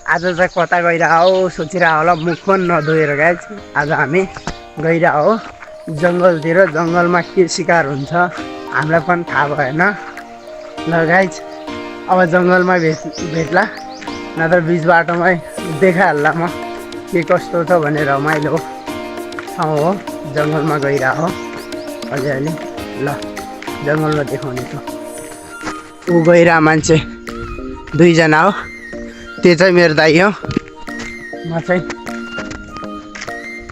आज चाहिँ कता गइरह सोचिरह होला मुख पनि नधोएर गाइज आज हामी गइरह हो जङ्गलतिर जङ्गलमा के शिकार हुन्छ हामीलाई पनि थाहा भएन ल गाइज अब जङ्गलमा भेट्ला नत्र बिच बाटोमै देखाइहाल्ला म के कस्तो छ भनेर रमाइलो ठाउँ हो जङ्गलमा गइरह हो अलिअलि ल जङ्गलमा देखाउने छु ऊ गइरह मान्छे दुईजना हो त्यो चाहिँ मेरो दाइ हो म चाहिँ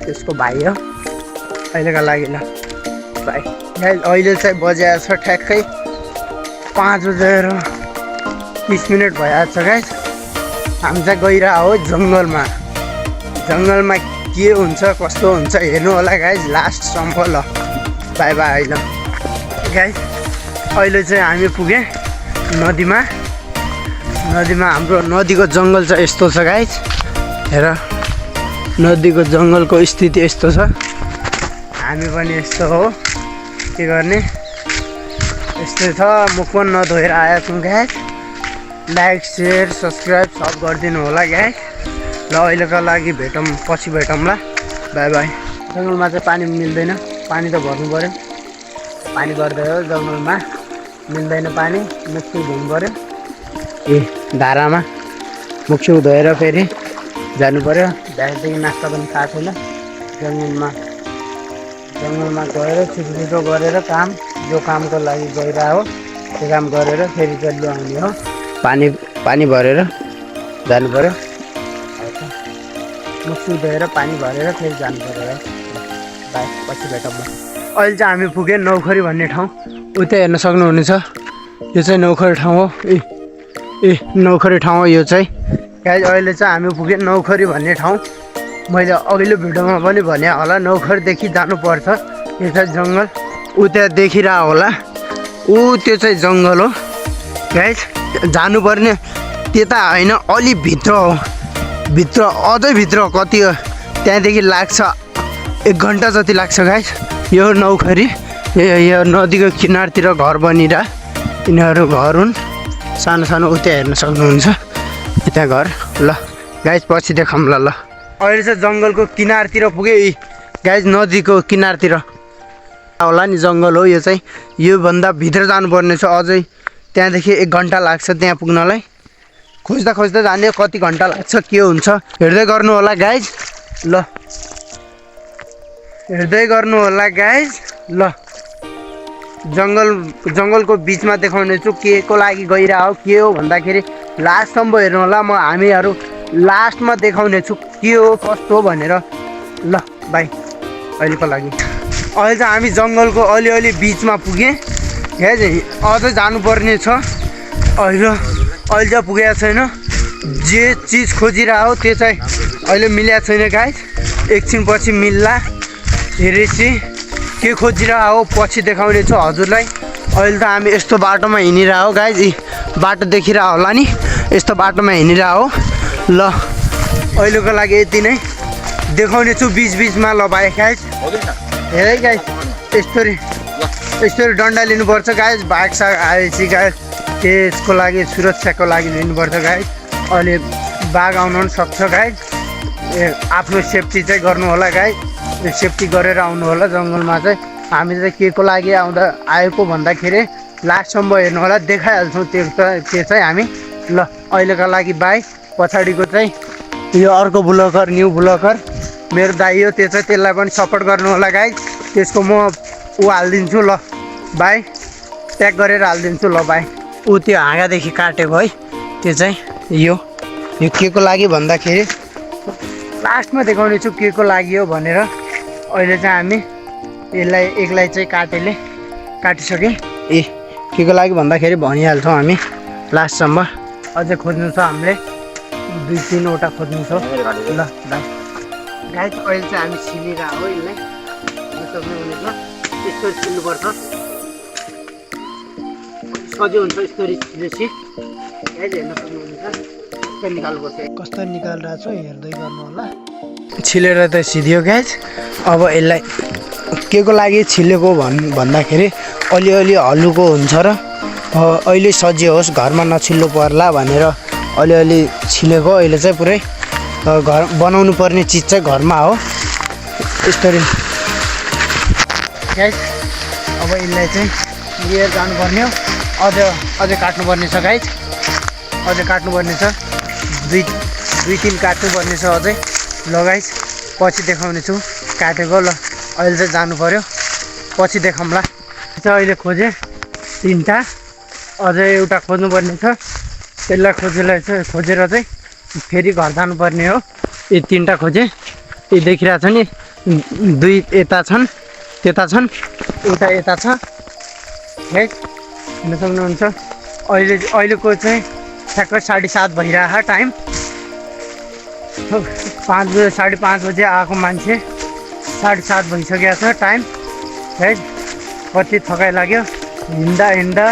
त्यसको भाइ हो अहिलेका लागि ल भाइ अहिले चाहिँ बजाएको छ ठ्याक्कै 5:30 भइरहेको छ गाइस हामी चाहिँ गइरह हो जङ्गलमा के हुन्छ कस्तो हुन्छ हेर्नु होला गाइस लास्टसम्म ल बाई बाई ल गाइस अहिले चाहिँ हामी पुगे नदीमा हाम्रो नदीको जङ्गल चाहिँ यस्तो छ गाइस हेर नदीको जङ्गलको स्थिति यस्तो छ हामी पनि यस्तो हो के गर्ने यस्तो छ मुख पनि नधोएर आएका छौँ गाइस लाइक सेयर सब्सक्राइब सब गरिदिनु होला गाइस ल अहिलेको लागि भेटौँ पछि भेटौँ ल बाई बाई जङ्गलमा चाहिँ पानी मिल्दैन पानी त भर्नु पऱ्यो पानी गर्दै हो जङ्गलमा मिल्दैन पानी मुखसुख धुनु पऱ्यो ए धारामा मुखसुख धोएर फेरि जानु पऱ्यो बिहानदेखि नास्ता पनि खाएको छैन जङ्गलमा गएर छिटो गरेर काम जो कामको लागि गइरह हो त्यो काम गरेर फेरि जल्दी आउने हो पानी भरेर जानु पऱ्यो मुखसुख धोएर पानी भरेर फेरि जानु पऱ्यो है बाई पछि भेटौँ अहिले चाहिँ हामी पुग्यौँ नौखरी भन्ने ठाउँ उतै हेर्न सक्नुहुनेछ यो चाहिँ नौखरी ठाउँ हो ए नौखरी ठाउँ हो यो चाहिँ गाइस अहिले चाहिँ हामी पुग्यौँ नौखरी भन्ने ठाउँ मैले अघिल्लो भिडियोमा पनि भने होला नौखरीदेखि जानुपर्छ यो चाहिँ जङ्गल ऊ त्यहाँ देखिरह होला ऊ त्यो चाहिँ जङ्गल हो गाइस जानुपर्ने त्यता होइन अलि भित्र हो भित्र अझै भित्र कति हो त्यहाँदेखि लाग्छ 1 घन्टा जति लाग्छ गाइस यो नौखरी यो नदीको किनारतिर घर बनिरह यिनीहरू घर हुन् सानो सानो उता हेर्न सक्नुहुन्छ त्यहाँ घर ल गाइस पछि देखाऊँ ल अहिले चाहिँ जङ्गलको किनारतिर पुगे गाइस नदीको किनारतिर होला नि जङ्गल हो यो चाहिँ योभन्दा भित्र जानुपर्ने छ अझै त्यहाँदेखि 1 घन्टा लाग्छ त्यहाँ पुग्नलाई खोज्दा जाने कति घन्टा लाग्छ के हुन्छ हेर्दै गर्नु होला गाइस ल हेर्दै गर्नु होला गाइस ल जङ्गलको बिचमा देखाउने छु के को लागि गइरह हो के हो भन्दाखेरि लास्टसम्म हेर्नु होला म हामीहरू लास्टमा देखाउने छु के हो कस्तो हो भनेर ल बाई अहिलेको लागि अहिले चाहिँ हामी जङ्गलको अलिअलि बिचमा पुगेँ अझै जानुपर्ने छ अहिले चाहिँ पुगेको छैन जे चिज खोजिरह हो त्यो चाहिँ अहिले मिलेको छैन गाइस एकछिन पछि मिल्ला हेरेपछि के खोजिरह हो पछि देखाउने छु हजुरलाई अहिले त हामी यस्तो बाटोमा हिँडिरह हो गाइस बाटो देखिरह होला नि यस्तो बाटोमा हिँडिरह हो ल अहिलेको लागि यति नै देखाउने छु बिचमा ल भाइ गाइस हेर गाइस यस्तरी डन्डा लिनुपर्छ गाइस बाघसाग आएपछि गाइस त्यसको लागि सुरक्षाको लागि लिनुपर्छ गाइस अहिले बाघ आउन पनि सक्छ गाइस आफ्नो सेफ्टी चाहिँ गर्नु होला गाइस सेफ्टी गरेर आउनु होला जङ्गलमा चाहिँ हामी चाहिँ के को लागि आएको भन्दाखेरि लास्टसम्म हेर्नु होला देखाइहाल्छौँ त्यो चाहिँ हामी ल अहिलेका लागि बाई पछाडिको चाहिँ यो अर्को ब्लगर न्यू ब्लगर मेरो दाइ हो त्यो चाहिँ त्यसलाई पनि सपोर्ट गर्नु होला गाइस त्यसको म ऊ हालिदिन्छु ल बाई ट्याग गरेर हालिदिन्छु ल बाई ऊ त्यो हाँगादेखि काटेको है त्यो चाहिँ यो के को लागि भन्दाखेरि लास्टमा देखाउने छु के को लागि हो भनेर अहिले चाहिँ हामी यसलाई चाहिँ काटिसकेँ के को लागि भन्दाखेरि भनिहाल्छौँ हामी लास्टसम्म अझै खोज्नु छ हामीले 2-3 वटा खोज्नु छ ल बाई गाइस अहिले चाहिँ हामी छिलिरह हो यसलाई सक्नुहुनेछ यस्तो छिल्नुपर्छ सजिलो हुन्छ यस्तरी छिलेपछि गाइस हेर्न सक्नुहुनेछ कस्तो निकाल्नुपर्छ कस्तो निकालिरहेको छु हेर्दै गर्नु होला छिलेर त सिधियो गाइस अब यसलाई के को लागि छिलेको भन्दाखेरि अलिअलि हल्लुको हुन्छ र अहिले सजिलो होस् घरमा नछिल्नु पर्ला भनेर अलिअलि छिलेको अहिले चाहिँ पुरै घर बनाउनु पर्ने चिज चाहिँ घरमा हो यसरी गाइस। अब यसलाई चाहिँ लिएर जानुपर्ने हो, अझै काट्नुपर्ने छ गाइस, अझै काट्नुपर्ने छ, दुई तिन काट्नुपर्ने छ अझै। ल गाइस पछि देखाउने छु काटेको। ल अहिले चाहिँ जानु पर्यो, पछि देखाउँला। अहिले खोजेँ 3टा, अझै एउटा खोज्नुपर्ने छ, त्यसलाई खोजेर चाहिँ फेरि घर जानुपर्ने हो। यी 3टा खोजेँ, यी देखिरहेको छ नि, 2 यता छन्, त्यता छन्, एउटा यता छ है, हेर्न सक्नुहुन्छ। अहिलेको चाहिँ ठ्याक्कै 7:30 भइरहेको टाइम, 5 बजे 5:30 बजे आएको मान्छे 7:30 भइसकेको छ टाइम है। कति थकाइ लाग्यो हिँड्दा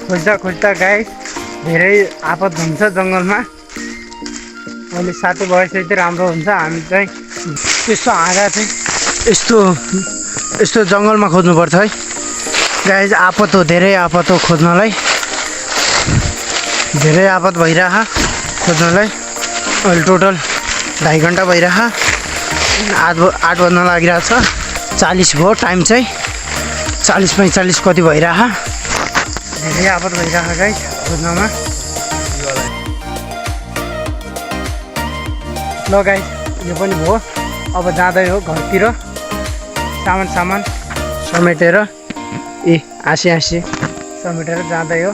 खोज्दा गाइस, धेरै आपत हुन्छ जङ्गलमा। अहिले साथी भएपछि चाहिँ राम्रो हुन्छ। हामी चाहिँ त्यस्तो हाँगा चाहिँ यस्तो जङ्गलमा खोज्नुपर्छ है गाइस। आपत हो, धेरै आपत हो खोज्नलाई, धेरै आपत भइरह खोज्नलाई। अहिले टोटल 2.5 घन्टा भइरह, 8 बज्न लागिरहेको छ, 40 भयो टाइम चाहिँ, 40-45 कति भइरह, धेरै आपत भइरह गाइस खोज्नमा। ल गाइस यो पनि भयो, अब जाँदै हो घरतिर, सामान समेटेर, आसी समेटेर जाँदै हो।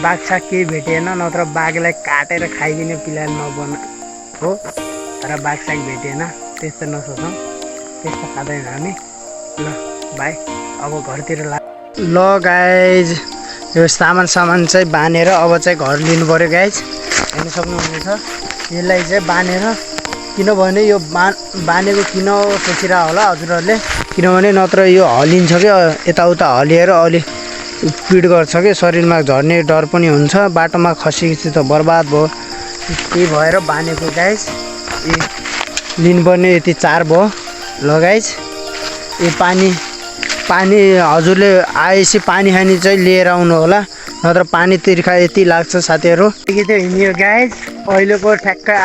बाघ साग केही भेटिएन, नत्र बाघलाई काटेर खाइदिने प्लान नबना हो, तर बाघ साग भेटिएन, त्यस्तो नसोचौँ, त्यस्तो खाँदैन हामी। ल बाई, अब घरतिर ल गाइज यो सामान चाहिँ बाँधेर अब चाहिँ घर लिनु पऱ्यो गाइज, हेर्न सक्नुहुनेछ। यसलाई चाहिँ बाँधेर, किनभने यो बाँधेको किन सोचिरह होला हजुरहरूले, किनभने नत्र यो हलिन्छ कि यताउता हलिएर अलि पिड गर्छ कि शरीरमा झर्ने डर पनि हुन्छ, बाटोमा खसेपछि त बर्बाद भयो। त्यही भएर बाँधेको गाइज। लिनुपर्ने यति 4 भयो। ल गाइज यो पानी हजुरले आएपछि पानी चाहिँ लिएर आउनु होला, नत्र पानी तिर्खा यति लाग्छ साथीहरू। त्यो हिँड्यो गाइज, अहिलेको ठ्याक्कै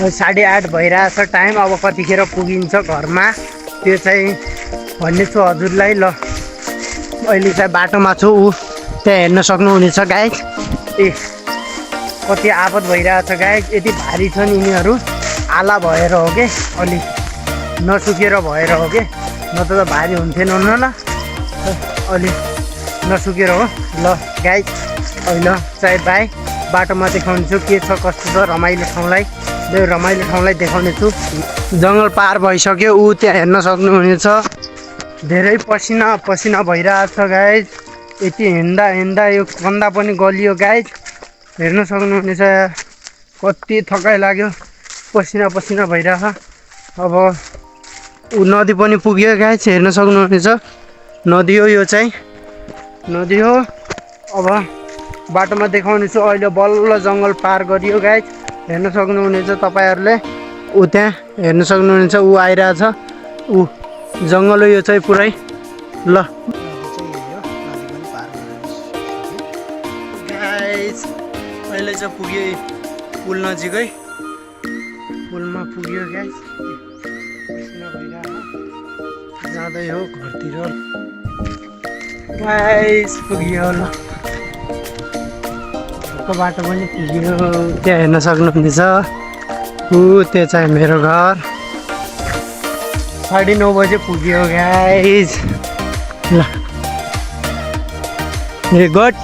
8:30 भइरहेछ टाइम। अब कतिखेर पुगिन्छ घरमा त्यो चाहिँ भन्ने छु हजुरलाई। ल अहिले चाहिँ बाटोमा छु, त्यहाँ हेर्न सक्नुहुनेछ गाइज। कति आपत भइरहेछ गाइज, यति भारी छन् यिनीहरू, आला भएर हो कि, अलि नसुकेर भएर हो कि, नत्र त भारी हुन्थेन न, अलि नसुकेर हो। ल गाइज अहिले चाहिँ बाई, बाटोमा देखाउनेछु के छ कस्तो छ, रमाइलो ठाउँलाई देखाउने छु। जङ्गल पार भइसक्यो, त्यहाँ हेर्न सक्नुहुनेछ, धेरै पसिना भइरहेछ गाइज। यति हिँड्दा यो कन्दा पनि गलियो गाइज, हेर्न सक्नुहुनेछ। कति थकाइ लाग्यो, पसिना भइरह। अब नदी पनि पुग्यो गाइज, हेर्न सक्नुहुनेछ, नदी हो यो चाहिँ, नदी हो। अब बाटोमा देखाउने छु, अहिले बल्ल जङ्गल पार गरियो गाइज, हेर्न सक्नुहुनेछ तपाईँहरूले। त्यहाँ हेर्न सक्नुहुनेछ, आइरहेछ, जङ्गल हो यो चाहिँ पुरै। ल गाइज अहिले चाहिँ पुग्यो पुल नजिकै, पुलमा पुग्यो गाइज, जाँदै हो घरतिर गाइज, पुग्यो। ल घरको बाटो पनि पुग्यो, त्यहाँ हेर्न सक्नुहुनेछ, त्यो चाहिँ मेरो घर। 9:30 बजे पुग्यो गाइज। ल भेरी गुड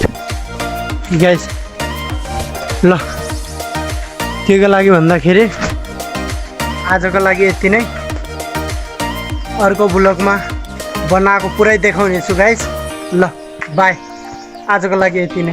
गाइज। ल केको लागि भन्दाखेरि आजको लागि यति नै, अर्को ब्लगमा बनाएको पुरै देखाउने छु गाइज। ल बाई, आजको लागि यति नै।